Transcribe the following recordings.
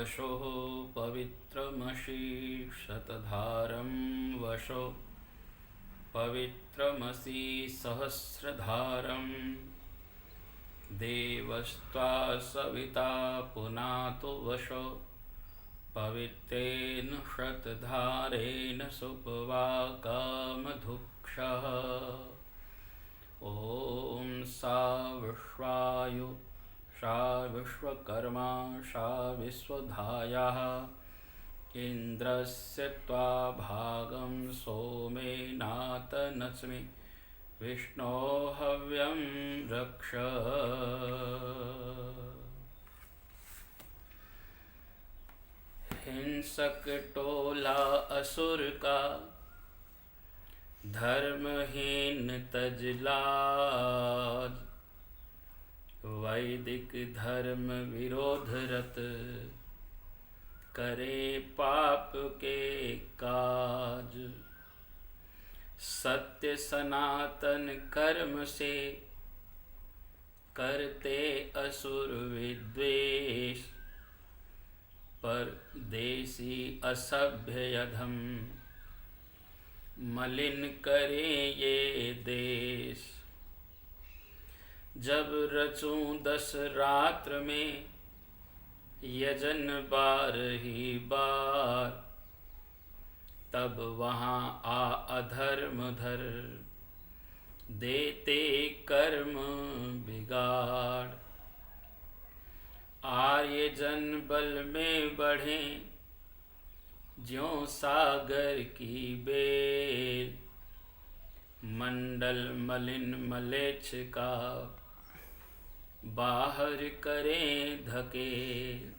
वशो पवित्रमसि शतधारं वशो पवित्रमसि सहस्रधारं देवस्त्वा सविता पुनातु वशो पवित्रेण शतधारेण सुपवाकामधुक्षः। ॐ सा विश्वायु सा विश्वकर्मा सा विश्वधायाः इन्द्रस्य त्वा भागं सोमेनातनस्मि विष्णो हव्यं रक्ष। हिंसक टोला असुर का धर्महीन तजलाज, वैदिक धर्म विरोधरत करे पाप के काज। सत्य सनातन कर्म से करते असुर विद्वेष, परदेसी असभ्य अधम मलिन करे ये देश। जब रचूं 10 रात्र में यजन 12 बार, तब वहाँ आ अधर्म धर देते कर्म बिगाड़। आर्य जन बल में बढ़ें ज्यों सागर की बेल, मंडल मलिन मलेच्छ का बाहर करें धकेल।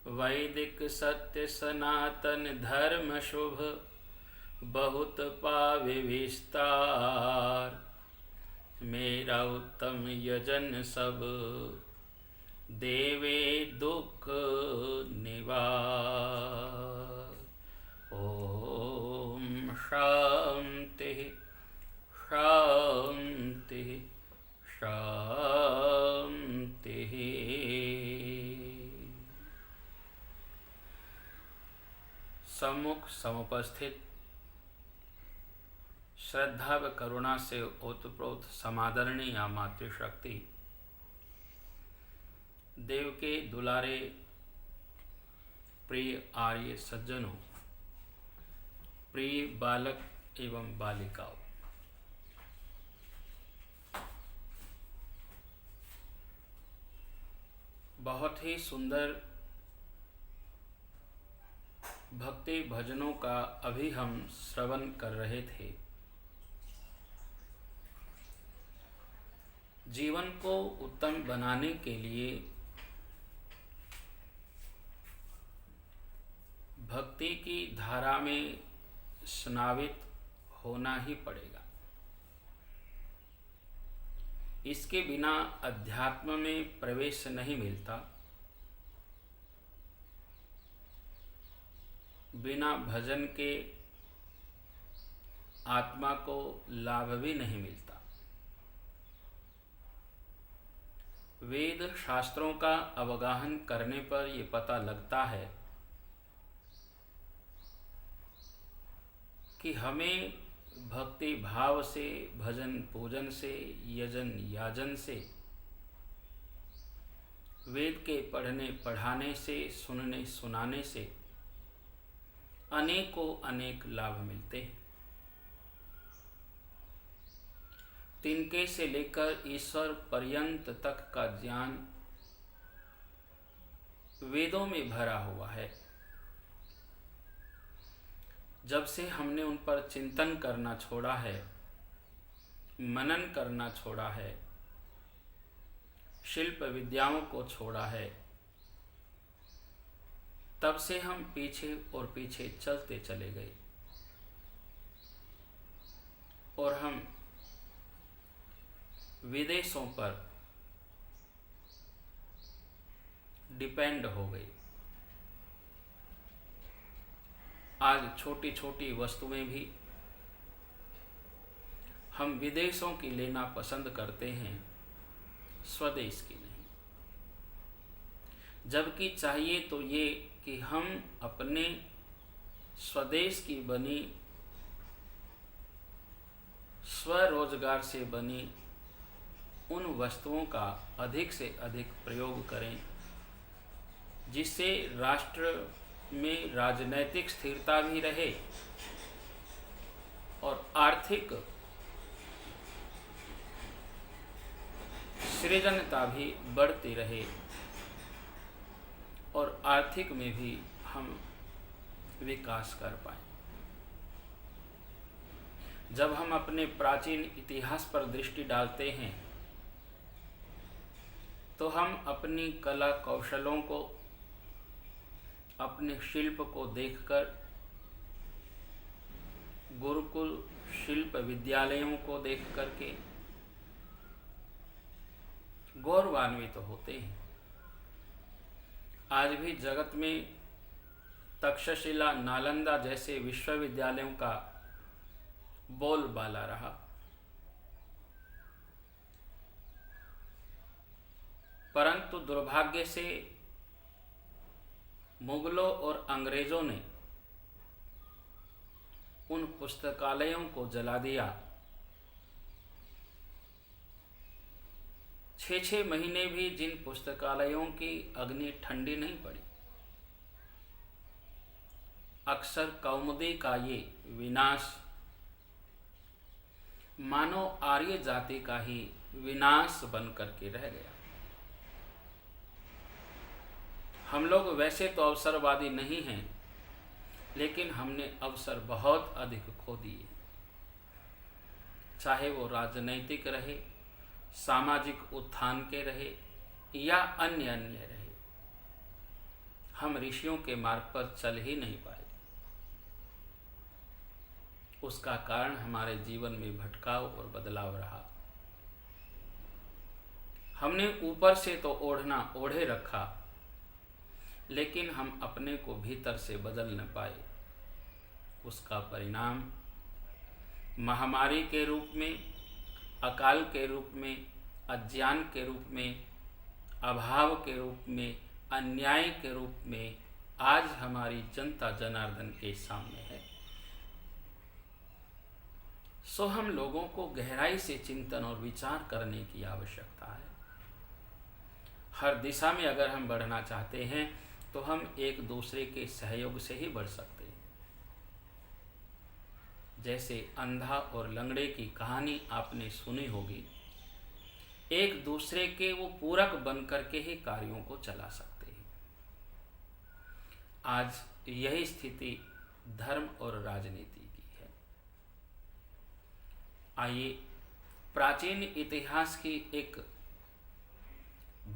वैदिक सत्य सनातन धर्म शुभ बहुत पावे विस्तार। मेरा उत्तम यजन सब देवे दुख निवार। ओम शांति शांति शांति। सम्मुख समुपस्थित श्रद्धा व करुणा से ओतप्रोत समादरणीय मातृशक्ति, देव के दुलारे प्रिय आर्य सज्जनों, प्रिय बालक एवं बालिकाओं, बहुत ही सुंदर भक्ति भजनों का अभी हम श्रवण कर रहे थे। जीवन को उत्तम बनाने के लिए भक्ति की धारा में स्नावित होना ही पड़ेगा। इसके बिना अध्यात्म में प्रवेश नहीं मिलता, बिना भजन के आत्मा को लाभ भी नहीं मिलता। वेद शास्त्रों का अवगाहन करने पर ये पता लगता है कि हमें भक्ति भाव से, भजन पूजन से, यजन याजन से, वेद के पढ़ने पढ़ाने से, सुनने सुनाने से अनेकों अनेक लाभ मिलते हैं। तिनके से लेकर ईश्वर पर्यंत तक का ज्ञान वेदों में भरा हुआ है। जब से हमने उन पर चिंतन करना छोड़ा है, मनन करना छोड़ा है, शिल्प विद्याओं को छोड़ा है, तब से हम पीछे और पीछे चलते चले गए और हम विदेशों पर डिपेंड हो गए। आज छोटी छोटी वस्तुएं भी हम विदेशों की लेना पसंद करते हैं, स्वदेश की नहीं। जबकि चाहिए तो ये कि हम अपने स्वदेश की बनी, स्वरोजगार से बनी उन वस्तुओं का अधिक से अधिक प्रयोग करें, जिससे राष्ट्र में राजनैतिक स्थिरता भी रहे और आर्थिक सृजनता भी बढ़ती रहे और आर्थिक में भी हम विकास कर पाएं। जब हम अपने प्राचीन इतिहास पर दृष्टि डालते हैं तो हम अपनी कला कौशलों को, अपने शिल्प को देखकर, गुरुकुल शिल्प विद्यालयों को देख करके गौरवान्वित होते हैं। आज भी जगत में तक्षशिला, नालंदा जैसे विश्वविद्यालयों का बोलबाला रहा, परंतु दुर्भाग्य से मुगलों और अंग्रेजों ने उन पुस्तकालयों को जला दिया। 6-6 महीने भी जिन पुस्तकालयों की अग्नि ठंडी नहीं पड़ी। अक्सर कौमुदी का ये विनाश मानव आर्य जाति का ही विनाश बन करके रह गया। हम लोग वैसे तो अवसरवादी नहीं हैं, लेकिन हमने अवसर बहुत अधिक खो दिए, चाहे वो राजनैतिक रहे, सामाजिक उत्थान के रहे या अन्य रहे। हम ऋषियों के मार्ग पर चल ही नहीं पाए। उसका कारण हमारे जीवन में भटकाव और बदलाव रहा। हमने ऊपर से तो ओढ़े रखा, लेकिन हम अपने को भीतर से बदल न पाए। उसका परिणाम महामारी के रूप में, अकाल के रूप में, अज्ञान के रूप में, अभाव के रूप में, अन्याय के रूप में आज हमारी जनता जनार्दन के सामने है। सो हम लोगों को गहराई से चिंतन और विचार करने की आवश्यकता है। हर दिशा में अगर हम बढ़ना चाहते हैं तो हम एक दूसरे के सहयोग से ही बढ़ सकते हैं। जैसे अंधा और लंगड़े की कहानी आपने सुनी होगी, एक दूसरे के वो पूरक बन करके ही कार्यों को चला सकते हैं। आज यही स्थिति धर्म और राजनीति की है। आइए प्राचीन इतिहास की एक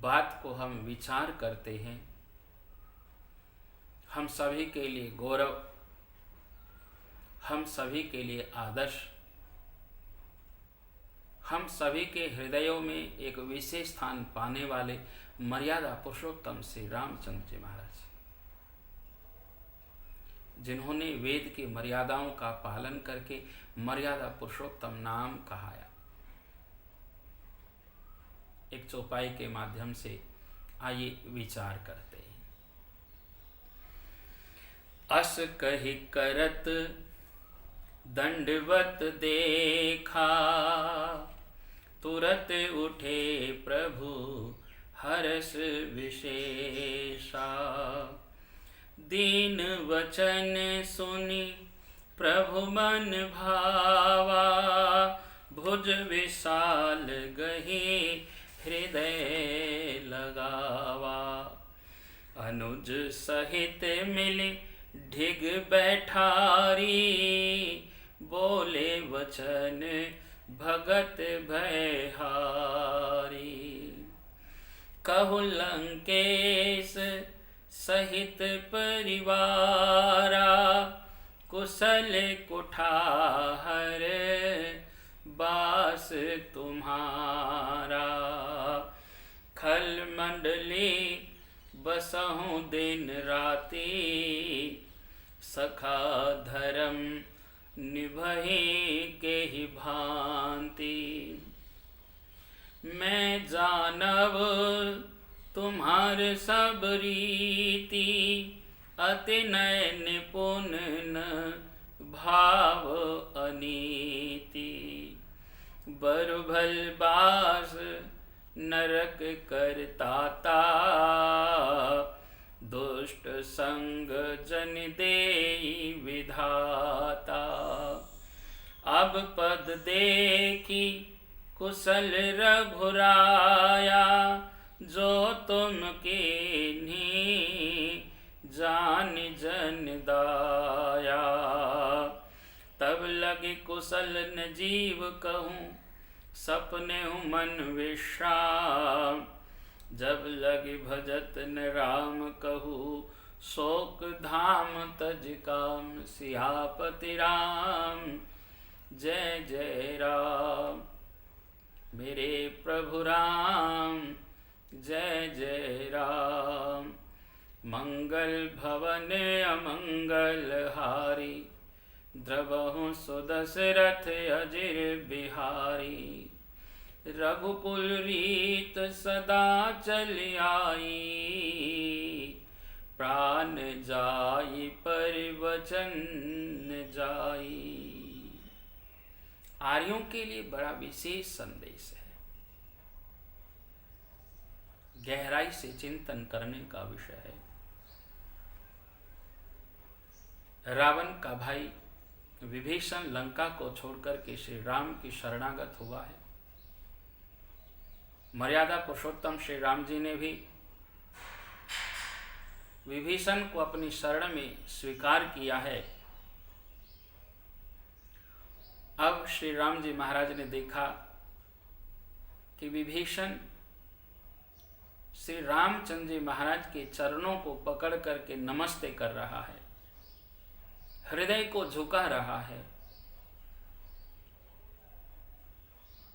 बात को हम विचार करते हैं। हम सभी के लिए गौरव, हम सभी के लिए आदर्श, हम सभी के हृदयों में एक विशेष स्थान पाने वाले मर्यादा पुरुषोत्तम श्री रामचंद्र जी महाराज, जिन्होंने वेद की मर्यादाओं का पालन करके मर्यादा पुरुषोत्तम नाम कहाया। एक चौपाई के माध्यम से आइए विचार करते हैं। अस कहि करत दंडवत देखा, तुरत उठे प्रभु हर्ष विशेषा। दीन वचन सुनि प्रभु मन भावा, भुज विशाल गही हृदय लगावा। अनुज सहित मिली ढिग बैठारी, बोले वचन भगत भयहारी। कहु लंकेश सहित परिवारा, कुशल कुठार बास तुम्हारा। खल मंडली बसहु दिन राती, सखा धर्म निभहि के ही भांति। मैं जानव तुम्हारी हमार सब रीति, अति नय निपुण न भाव अनीति। बरभल बास नरक करताता, दुष्ट संग जन देई विधाता। अब पद देखी कुशल रघुराया, जो तुम कीन्ही जान जन दाया। तब लगे कुशल न जीव कहूँ, सपने मन विश्राम। जब लगे भजत न राम कहूँ, शोक धाम तज काम। सियापति राम जय जय राम, मेरे प्रभु राम जय जय राम। मंगल भवन अमंगल हारी, द्रवहु सुदशरथ अजिर बिहारी। रघुकुल रीत सदा चली आई, प्राण जाई पर वचन जाई। आर्यों के लिए बड़ा विशेष संदेश है, गहराई से चिंतन करने का विषय है। रावण का भाई विभीषण लंका को छोड़कर के श्री राम की शरणागत हुआ है। मर्यादा पुरुषोत्तम श्री राम जी ने भी विभीषण को अपनी शरण में स्वीकार किया है। अब श्री राम जी महाराज ने देखा कि विभीषण श्री रामचंद्र जी महाराज के चरणों को पकड़ करके नमस्ते कर रहा है, हृदय को झुका रहा है।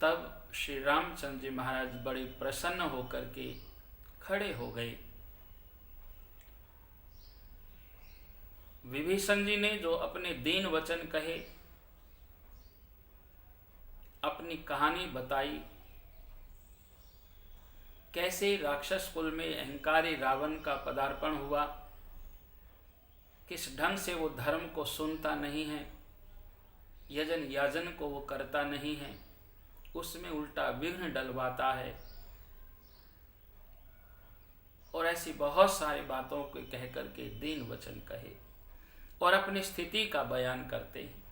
तब श्री रामचंद्र जी महाराज बड़े प्रसन्न होकर के खड़े हो गए। विभीषण जी ने जो अपने दीन वचन कहे, अपनी कहानी बताई, कैसे राक्षस कुल में अहंकारी रावण का पदार्पण हुआ, किस ढंग से वो धर्म को सुनता नहीं है, यजन याजन को वो करता नहीं है, उसमें उल्टा विघ्न डलवाता है, और ऐसी बहुत सारी बातों को कह करके दीन वचन कहे और अपनी स्थिति का बयान करते हैं।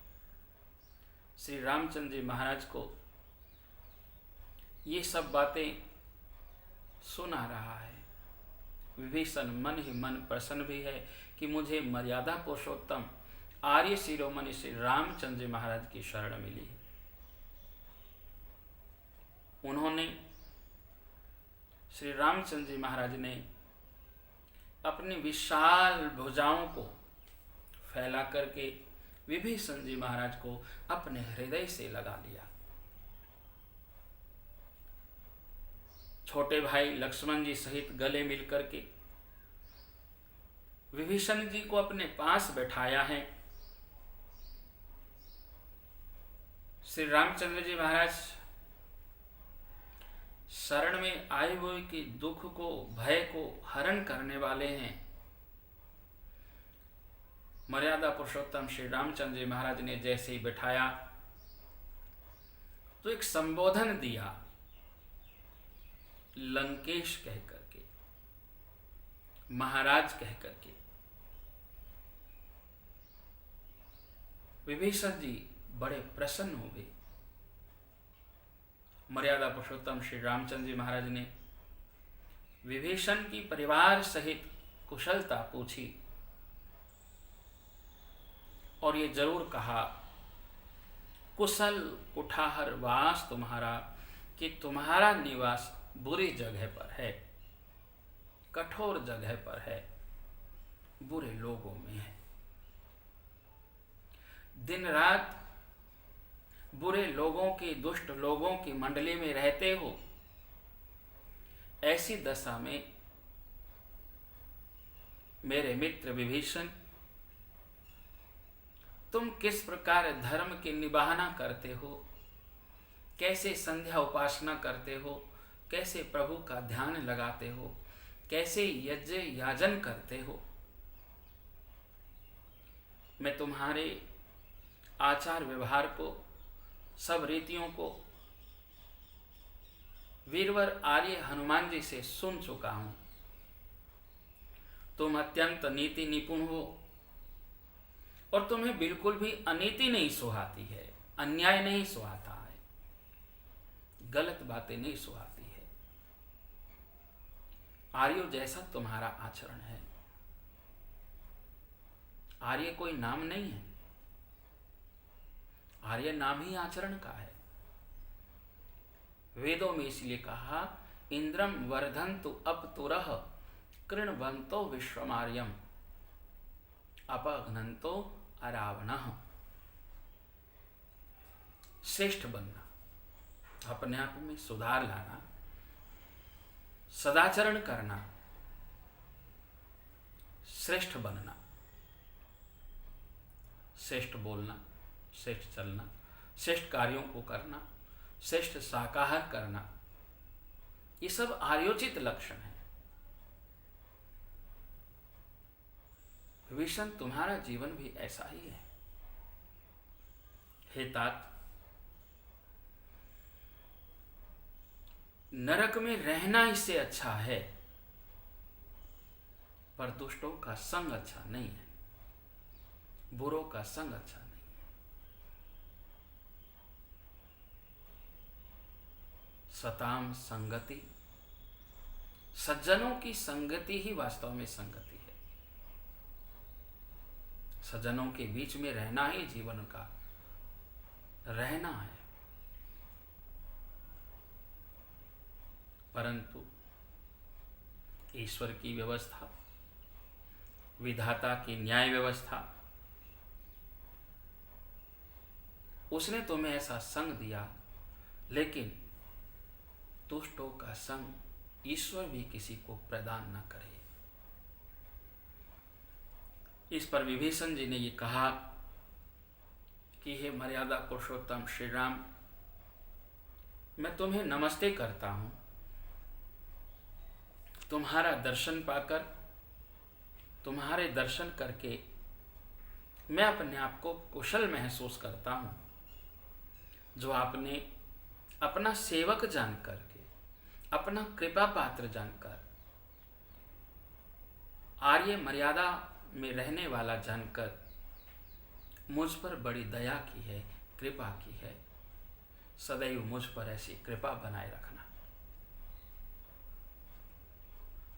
श्री रामचंद्र जी महाराज को ये सब बातें सुना रहा है। विभीषण मन ही मन प्रसन्न भी है कि मुझे मर्यादा पुरुषोत्तम आर्य शिरोमणि श्री रामचंद्र जी महाराज की शरण मिली है। उन्होंने श्री रामचंद्र जी महाराज ने अपनी विशाल भुजाओं को फैला करके विभीषण जी महाराज को अपने हृदय से लगा लिया। छोटे भाई लक्ष्मण जी सहित गले मिलकर के विभीषण जी को अपने पास बैठाया है। श्री रामचंद्र जी महाराज शरण में आए हुए के दुख को, भय को हरण करने वाले हैं। मर्यादा पुरुषोत्तम श्री रामचंद्र जी महाराज ने जैसे ही बैठाया तो एक संबोधन दिया, लंकेश कह करके, महाराज कह करके। विभीषण जी बड़े प्रसन्न हो गए। मर्यादा पुरुषोत्तम श्री रामचंद्र जी महाराज ने विभीषण की परिवार सहित कुशलता पूछी और ये जरूर कहा, कुशल कुठार वास तुम्हारा, कि तुम्हारा निवास बुरी जगह पर है, कठोर जगह पर है, बुरे लोगों में है। दिन रात बुरे लोगों की, दुष्ट लोगों की मंडली में रहते हो। ऐसी दशा में मेरे मित्र विभीषण, तुम किस प्रकार धर्म की निभाना करते हो, कैसे संध्या उपासना करते हो, कैसे प्रभु का ध्यान लगाते हो, कैसे यज्ञ याजन करते हो। मैं तुम्हारे आचार व्यवहार को, सब रीतियों को वीरवर आर्य हनुमान जी से सुन चुका हूं। तुम अत्यंत नीति निपुण हो और तुम्हें बिल्कुल भी अनीति नहीं सुहाती है, अन्याय नहीं सुहाता है, गलत बातें नहीं सुहाती है। आर्यों जैसा तुम्हारा आचरण है। आर्य कोई नाम नहीं है, आर्य नाम ही आचरण का है। वेदों में इसलिए कहा, इंद्रम वर्धन्तु अपतुरः कृण्वन्तो विश्वमार्यम अपघ्नन्तो अरावणः। श्रेष्ठ बनना, अपने आप में सुधार लाना, सदाचरण करना, श्रेष्ठ बनना, श्रेष्ठ बोलना, श्रेष्ठ चलना, श्रेष्ठ कार्यों को करना, श्रेष्ठ शाकाहार करना, ये सब आर्योचित लक्षण है। विषण तुम्हारा जीवन भी ऐसा ही है। हे तात, नरक में रहना इससे अच्छा है, पर दुष्टों का संग अच्छा नहीं है, बुरों का संग अच्छा नहीं है। सताम संगति, सज्जनों की संगति ही वास्तव में संगति है। सज्जनों के बीच में रहना ही जीवन का रहना है। परंतु ईश्वर की व्यवस्था, विधाता की न्याय व्यवस्था, उसने तुम्हें ऐसा संग दिया, लेकिन दुष्टों का संग ईश्वर भी किसी को प्रदान न करे। इस पर विभीषण जी ने ये कहा कि हे मर्यादा पुरुषोत्तम श्री राम, मैं तुम्हें नमस्ते करता हूं। तुम्हारा दर्शन पाकर, तुम्हारे दर्शन करके मैं अपने आप को कुशल महसूस करता हूं। जो आपने अपना सेवक जान करके, अपना कृपा पात्र जानकर, आर्य मर्यादा में रहने वाला जानकर मुझ पर बड़ी दया की है, कृपा की है। सदैव मुझ पर ऐसी कृपा बनाए रखना।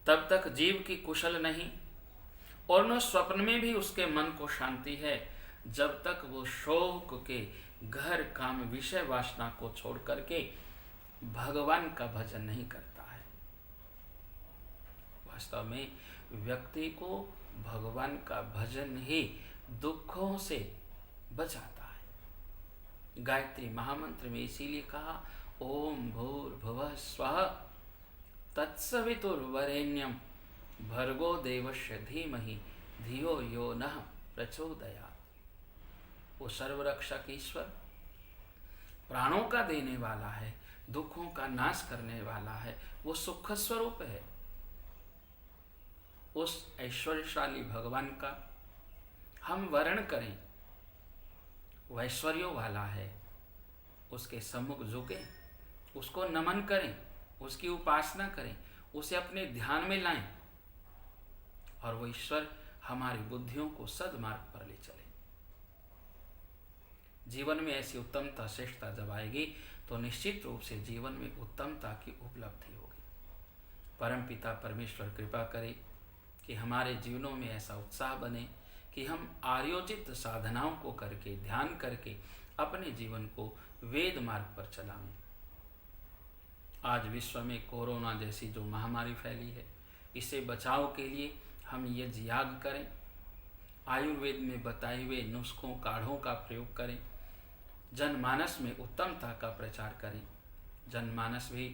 तब तक जीव की कुशल नहीं और न स्वप्न में भी उसके मन को शांति है, जब तक वो शोक के घर काम विषय वासना को छोड़ करके भगवान का भजन नहीं करता है। वास्तव में व्यक्ति को भगवान का भजन ही दुखों से बचाता है। गायत्री महामंत्र में इसीलिए कहा, ओम भूर्भुवः स्वः तत्सवितुर्वरेण्यम भर्गो देवस्य धीमहि धियो यो नः प्रचोदयात्। वो सर्वरक्षक ईश्वर प्राणों का देने वाला है, दुखों का नाश करने वाला है, वो सुख स्वरूप है। उस ऐश्वर्यशाली भगवान का हम वर्ण करें, वो ऐश्वर्यों वाला है, उसके सम्मुख झुके, उसको नमन करें, उसकी उपासना करें, उसे अपने ध्यान में लाएं और वो ईश्वर हमारी बुद्धियों को सद्मार्ग पर ले चले। जीवन में ऐसी उत्तमता, श्रेष्ठता जब आएगी तो निश्चित रूप से जीवन में उत्तमता की उपलब्धि होगी। परमपिता परमेश्वर कृपा करे कि हमारे जीवनों में ऐसा उत्साह बने कि हम आर्योचित साधनाओं को करके, ध्यान करके अपने जीवन को वेद मार्ग पर चलाएं। आज विश्व में कोरोना जैसी जो महामारी फैली है, इससे बचाव के लिए हम यज्ञ याग करें, आयुर्वेद में बताए हुए नुस्खों, काढ़ों का प्रयोग करें, जनमानस में उत्तमता का प्रचार करें, जनमानस भी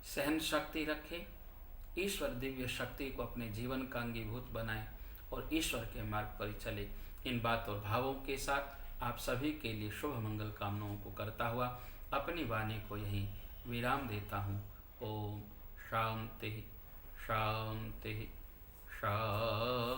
सहन शक्ति रखे, ईश्वर दिव्य शक्ति को अपने जीवन का अंगीभूत बनाए और ईश्वर के मार्ग पर चले। इन बात और भावों के साथ आप सभी के लिए शुभ मंगल कामनाओं को करता हुआ अपनी वाणी को यहीं विराम देता हूँ। ओम शांति शांति शांति।